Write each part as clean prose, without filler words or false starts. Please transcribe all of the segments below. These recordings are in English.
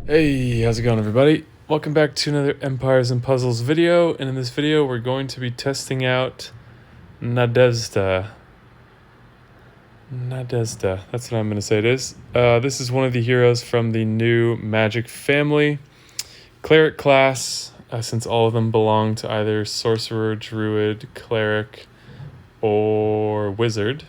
Hey, how's it going, everybody? Welcome back to another Empires and Puzzles video, and in this video we're going to be testing out Nadezhda. Nadezhda, that's what I'm going to say it is. This is one of the heroes from the new Magic family. Cleric class, since all of them belong to either Sorcerer, Druid, Cleric, or Wizard.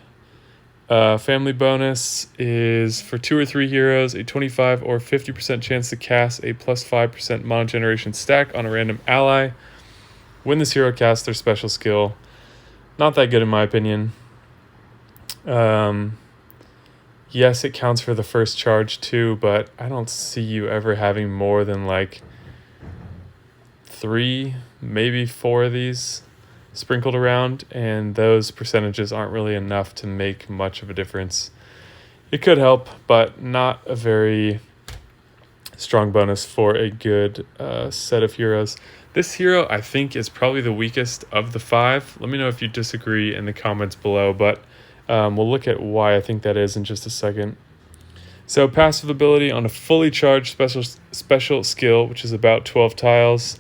Family bonus is for 2 or 3 heroes, a 25 or 50% chance to cast a plus 5% mana generation stack on a random ally. When this hero casts their special skill. Not that good in my opinion. Yes, it counts for the first charge too, but I don't see you ever having more than like 3, maybe 4 of these sprinkled around, and those percentages aren't really enough to make much of a difference. It could help, but not a very strong bonus for a good set of heroes. This hero, I think, is probably the weakest of the 5. Let me know if you disagree in the comments below, but we'll look at why I think that is in just a second. So passive ability on a fully charged special skill, which is about 12 tiles.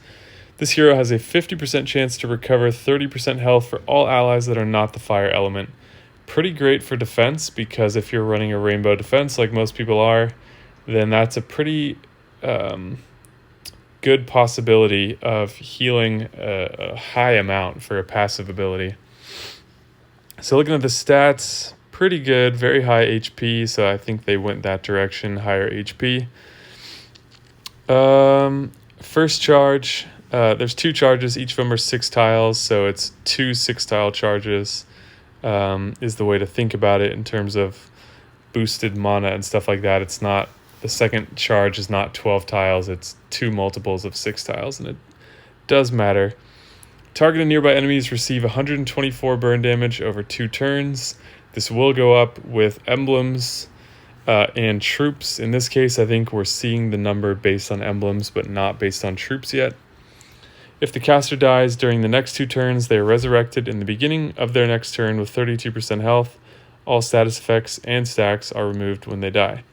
This hero has a 50% chance to recover 30% health for all allies that are not the fire element. Pretty great for defense, because if you're running a rainbow defense like most people are, then that's a pretty good possibility of healing a high amount for a passive ability. So looking at the stats, pretty good, very high HP, so I think they went that direction, higher HP. First charge. There's 2 charges, each of them are 6 tiles, so it's 2 6-tile charges is the way to think about it in terms of boosted mana and stuff like that. It's not, the second charge is not 12 tiles, it's 2 multiples of 6 tiles, and it does matter. Targeted nearby enemies receive 124 burn damage over 2 turns. This will go up with emblems and troops. In this case, I think we're seeing the number based on emblems, but not based on troops yet. If the caster dies during the next 2 turns, they are resurrected in the beginning of their next turn with 32% health. All status effects and stacks are removed when they die.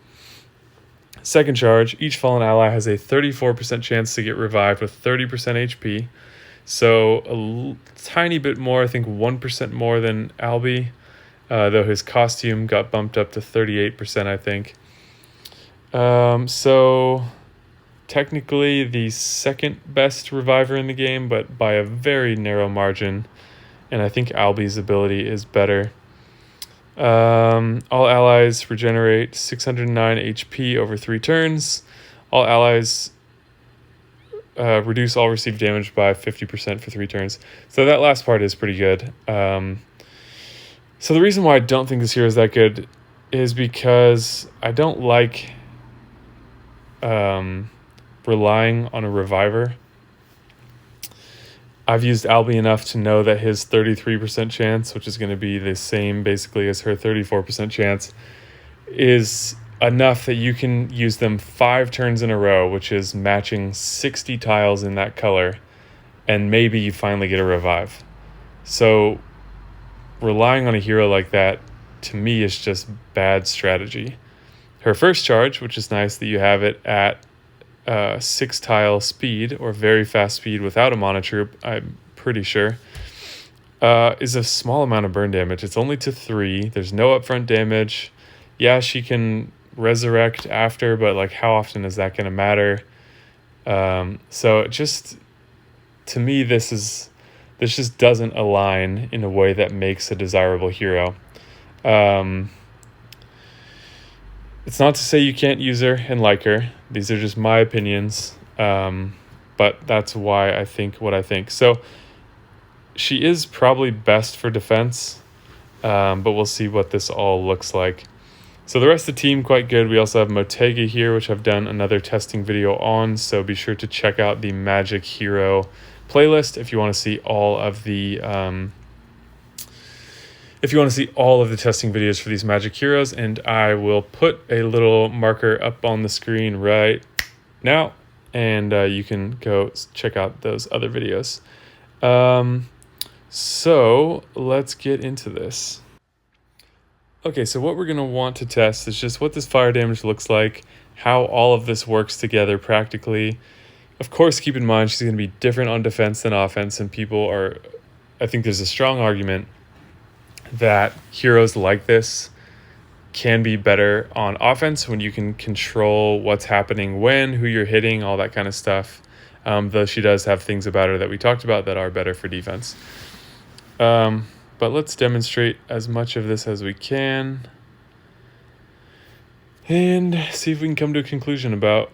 Second charge, each fallen ally has a 34% chance to get revived with 30% HP. So a tiny bit more, I think 1% more than Albie, though his costume got bumped up to 38%, I think. So technically the second best reviver in the game, but by a very narrow margin, and I think Albie's ability is better. All allies regenerate 609 HP over 3 turns. All allies reduce all received damage by 50% for 3 turns. So that last part is pretty good. So the reason why I don't think this hero is that good is because I don't like relying on a reviver. I've used Albie enough to know that his 33% chance, which is going to be the same basically as her 34% chance, is enough that you can use them 5 turns in a row, which is matching 60 tiles in that color, and maybe you finally get a revive. So relying on a hero like that, to me, is just bad strategy. Her first charge, which is nice that you have it at 6-tile speed, or very fast speed without a mana troop, I'm pretty sure, is a small amount of burn damage. It's only to 3. There's no upfront damage. Yeah, she can resurrect after, but like, how often is that going to matter? So just, to me, this just doesn't align in a way that makes a desirable hero. It's not to say you can't use her and like her. These are just my opinions, but that's why I think what I think. So she is probably best for defense, but we'll see what this all looks like. So the rest of the team, quite good. We also have Motega here, which I've done another testing video on, so be sure to check out the Magic Hero playlist if you want to see all of the testing videos for these Magic Heroes, and I will put a little marker up on the screen right now, and you can go check out those other videos. So let's get into this. Okay, so what we're going to want to test is just what this fire damage looks like how all of this works together practically. Of course, keep in mind she's going to be different on defense than offense, and I think there's a strong argument that heroes like this can be better on offense when you can control what's happening when, who you're hitting, all that kind of stuff. Though she does have things about her that we talked about that are better for defense. But let's demonstrate as much of this as we can and see if we can come to a conclusion about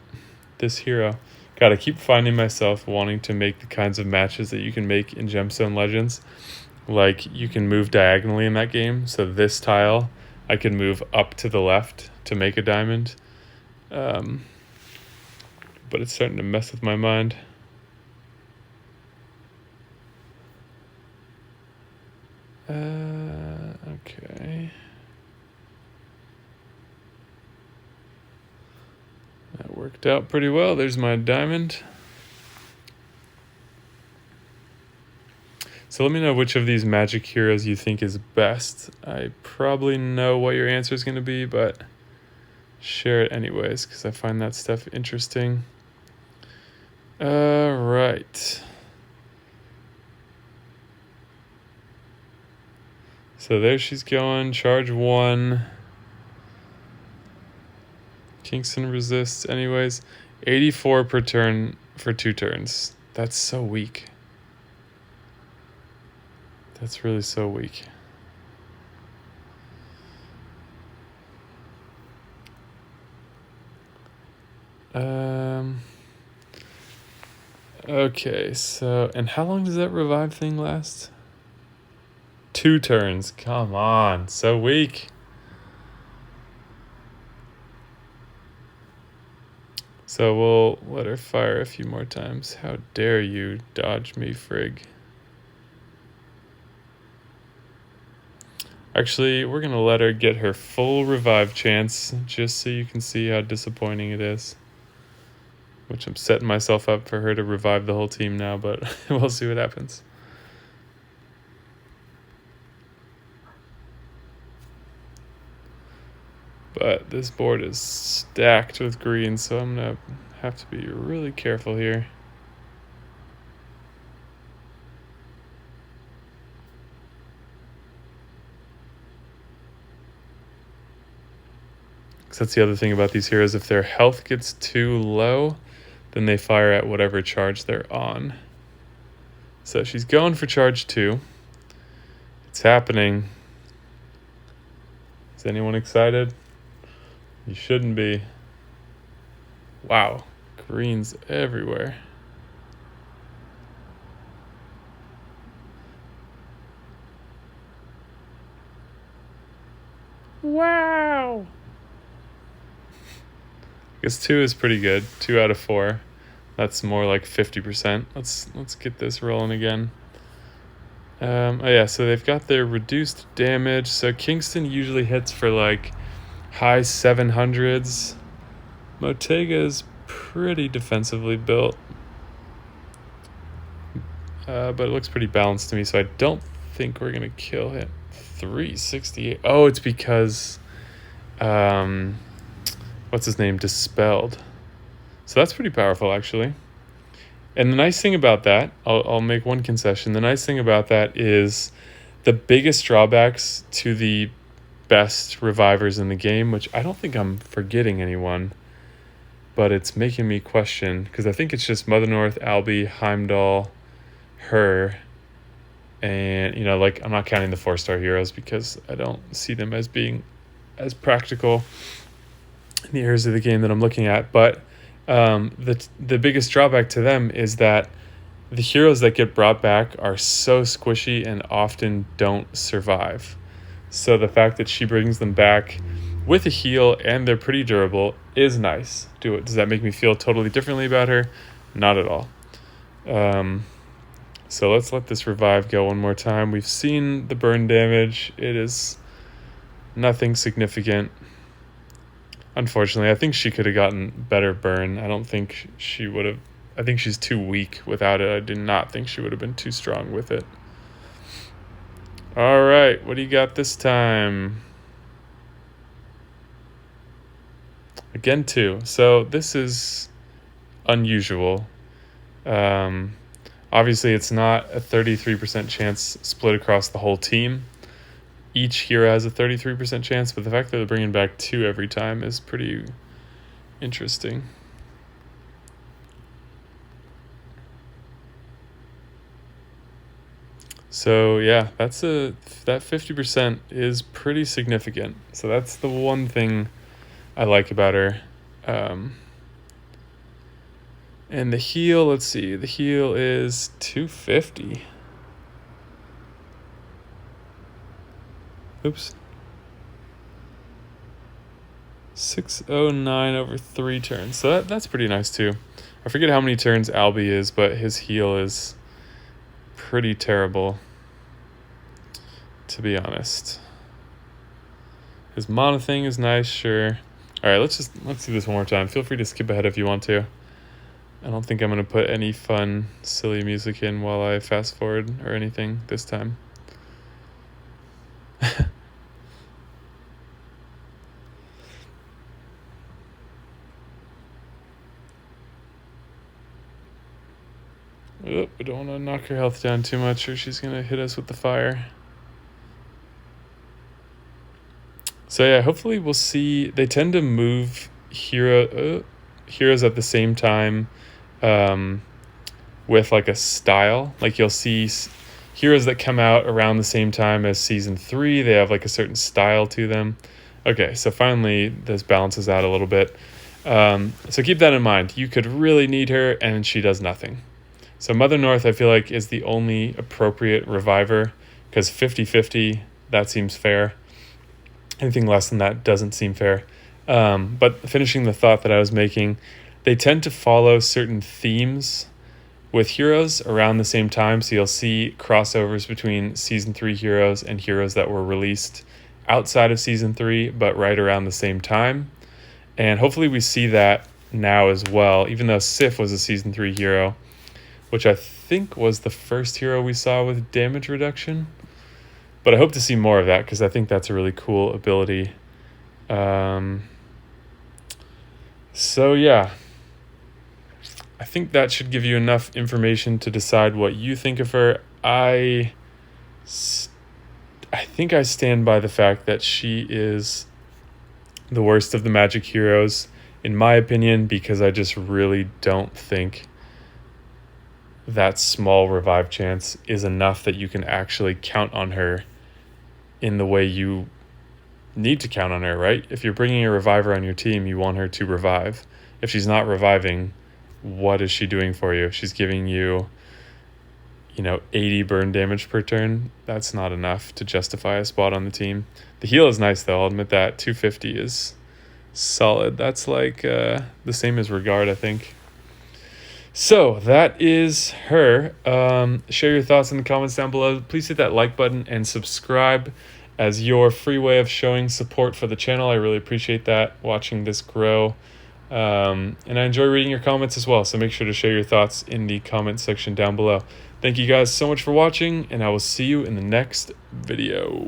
this hero. God, I keep finding myself wanting to make the kinds of matches that you can make in Gemstone Legends. Like, you can move diagonally in that game. So this tile, I can move up to the left to make a diamond. But it's starting to mess with my mind. Okay. That worked out pretty well. There's my diamond. So let me know which of these magic heroes you think is best. I probably know what your answer is going to be, but share it anyways because I find that stuff interesting. All right. So there she's going. Charge 1. Kingston resists anyways. 84 per turn for 2 turns. That's so weak. That's really so weak. Okay, so, and how long does that revive thing last? 2 turns. Come on, so weak. So we'll let her fire a few more times. How dare you dodge me, frig. Actually, we're going to let her get her full revive chance just so you can see how disappointing it is. Which I'm setting myself up for her to revive the whole team now, but we'll see what happens. But this board is stacked with green, so I'm going to have to be really careful here. Because that's the other thing about these heroes. If their health gets too low, then they fire at whatever charge they're on. So she's going for charge 2. It's happening. Is anyone excited? You shouldn't be. Wow, greens everywhere. Wow. I guess 2 is pretty good. 2 out of 4. That's more like 50%. Let's get this rolling again. Oh yeah, so they've got their reduced damage. So Kingston usually hits for like high 700s. Motega is pretty defensively built. But it looks pretty balanced to me, so I don't think we're going to kill him. 368. Oh, it's because... what's his name? Dispelled. So that's pretty powerful, actually. And the nice thing about that, I'll make one concession. The nice thing about that is the biggest drawbacks to the best revivers in the game, which I don't think I'm forgetting anyone, but it's making me question, because I think it's just Mother North, Albie, Heimdall, her, and, you know, like, I'm not counting the 4-star heroes because I don't see them as being as practical in the areas of the game that I'm looking at, but the biggest drawback to them is that the heroes that get brought back are so squishy and often don't survive. So the fact that she brings them back with a heal and they're pretty durable is nice. Does that make me feel totally differently about her? Not at all. So let's let this revive go one more time. We've seen the burn damage. It is nothing significant. Unfortunately, I think she could have gotten better burn. I don't think she would have. I think she's too weak without it. I do not think she would have been too strong with it. All right, what do you got this time? Again, 2. So this is unusual. Obviously, it's not a 33% chance split across the whole team. Each hero has a 33% chance, but the fact that they're bringing back 2 every time is pretty interesting. So yeah, that 50% is pretty significant. So that's the one thing I like about her. And the heal, let's see, the heal is 250. Oops. 609 over 3 turns. So that's pretty nice too. I forget how many turns Albie is, but his heal is pretty terrible, to be honest. His mana thing is nice, sure. All right, let's do this one more time. Feel free to skip ahead if you want to. I don't think I'm going to put any fun, silly music in while I fast forward or anything this time. Oh, we don't want to knock her health down too much or she's going to hit us with the fire. So yeah, hopefully we'll see. They tend to move heroes at the same time with like a style. Like you'll see heroes that come out around the same time as season 3. They have like a certain style to them. Okay, so finally this balances out a little bit. So keep that in mind. You could really need her and she does nothing. So Mother North, I feel like, is the only appropriate reviver because 50-50, that seems fair. Anything less than that doesn't seem fair. But finishing the thought that I was making, they tend to follow certain themes with heroes around the same time. So you'll see crossovers between Season 3 heroes and heroes that were released outside of Season 3, but right around the same time. And hopefully we see that now as well, even though Sif was a Season 3 hero, which I think was the first hero we saw with damage reduction. But I hope to see more of that because I think that's a really cool ability. So yeah, I think that should give you enough information to decide what you think of her. I think I stand by the fact that she is the worst of the Magic heroes, in my opinion, because I just really don't think that small revive chance is enough that you can actually count on her in the way you need to count on her, right? If you're bringing a reviver on your team, you want her to revive. If she's not reviving, what is she doing for you? If she's giving you, 80 burn damage per turn, that's not enough to justify a spot on the team. The heal is nice, though. I'll admit that. 250 is solid. That's like the same as Regard, I think. So that is her. Share your thoughts in the comments down below. Please hit that like button and subscribe as your free way of showing support for the channel. I really appreciate that, watching this grow. And I enjoy reading your comments as well, so make sure to share your thoughts in the comment section down below. Thank you guys so much for watching, and I will see you in the next video.